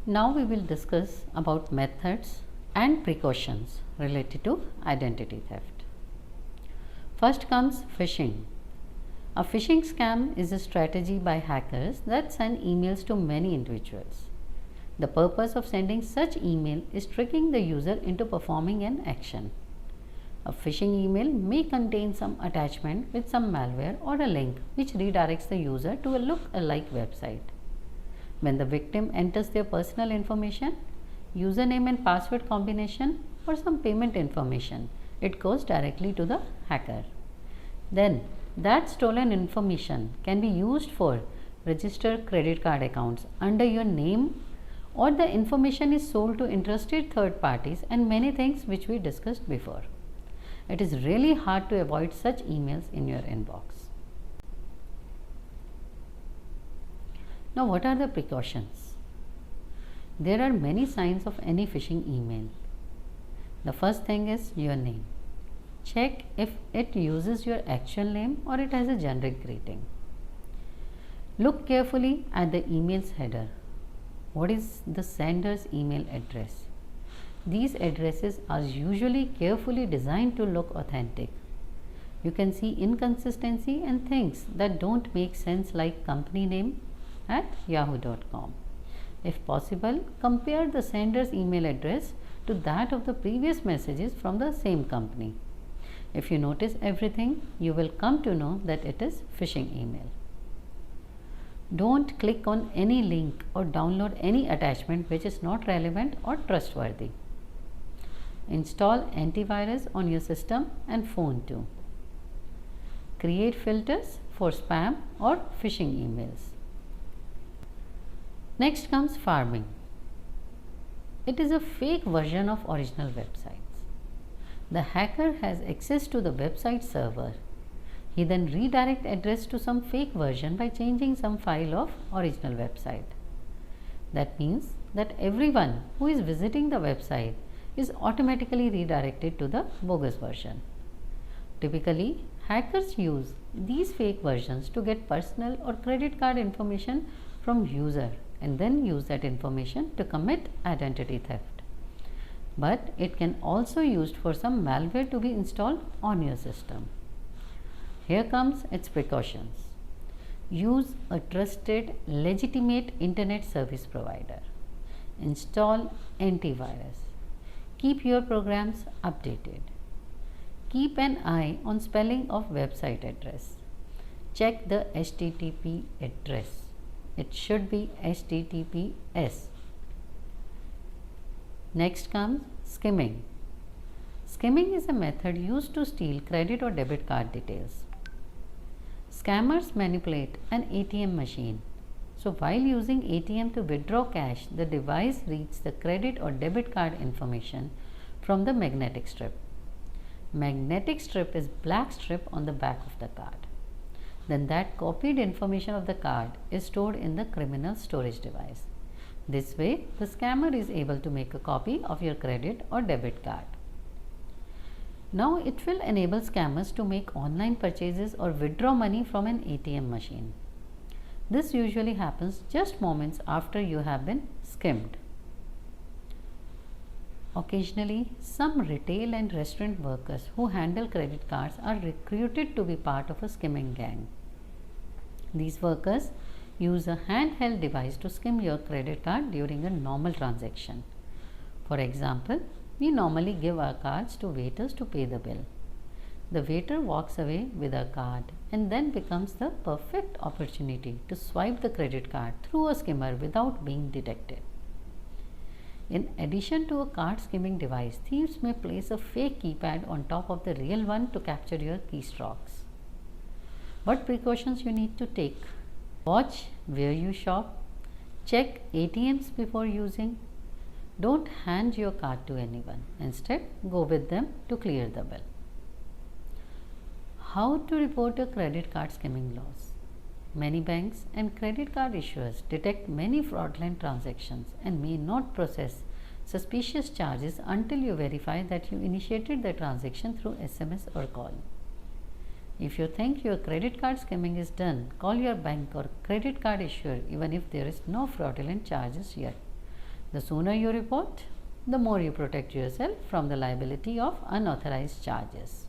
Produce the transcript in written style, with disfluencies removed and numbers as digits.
Now we will discuss about methods and precautions related to identity theft. First comes phishing. A phishing scam is a strategy by hackers that send emails to many individuals. The purpose of sending such email is tricking the user into performing an action. A phishing email may contain some attachment with some malware or a link which redirects the user to a look-alike website. When the victim enters their personal information, username and password combination, or some payment information, it goes directly to the hacker. Then, that stolen information can be used for registered credit card accounts under your name, or the information is sold to interested third parties, and many things which we discussed before. It is really hard to avoid such emails in your inbox. Now, what are the precautions? There are many signs of any phishing email. The first thing is your name. Check if it uses your actual name or it has a generic greeting. Look carefully at the email's header. What is the sender's email address? These addresses are usually carefully designed to look authentic. You can see inconsistency and things that don't make sense, like company name at yahoo.com. If possible, compare the sender's email address to that of the previous messages from the same company. If you notice everything, you will come to know that it is phishing email. Don't click on any link or download any attachment which is not relevant or trustworthy. Install antivirus on your system and phone too. Create filters for spam or phishing emails. Next comes pharming. It is a fake version of original websites. The hacker has access to the website server. He then redirects address to some fake version by changing some file of original website. That means that everyone who is visiting the website is automatically redirected to the bogus version. Typically, hackers use these fake versions to get personal or credit card information from user and then use that information to commit identity theft. But it can also be used for some malware to be installed on your system. Here comes its precautions. Use a trusted, legitimate internet service provider. Install antivirus. Keep your programs updated. Keep an eye on spelling of website address. Check the HTTP address. It should be HTTPS. Next comes skimming. Skimming is a method used to steal credit or debit card details. Scammers manipulate an ATM machine. So while using ATM to withdraw cash, the device reads the credit or debit card information from the magnetic strip. Magnetic strip is black strip on the back of the card. Then that copied information of the card is stored in the criminal storage device. This way, the scammer is able to make a copy of your credit or debit card. Now, it will enable scammers to make online purchases or withdraw money from an ATM machine. This usually happens just moments after you have been skimmed. Occasionally, some retail and restaurant workers who handle credit cards are recruited to be part of a skimming gang. These workers use a handheld device to skim your credit card during a normal transaction. For example, we normally give our cards to waiters to pay the bill. The waiter walks away with our card and then becomes the perfect opportunity to swipe the credit card through a skimmer without being detected. In addition to a card skimming device, thieves may place a fake keypad on top of the real one to capture your keystrokes. What precautions you need to take? Watch where you shop. Check ATMs before using. Don't hand your card to anyone. Instead, go with them to clear the bill. How to report a credit card skimming loss? Many banks and credit card issuers detect many fraudulent transactions and may not process suspicious charges until you verify that you initiated the transaction through SMS or call. If you think your credit card skimming is done, call your bank or credit card issuer even if there is no fraudulent charges yet. The sooner you report, the more you protect yourself from the liability of unauthorized charges.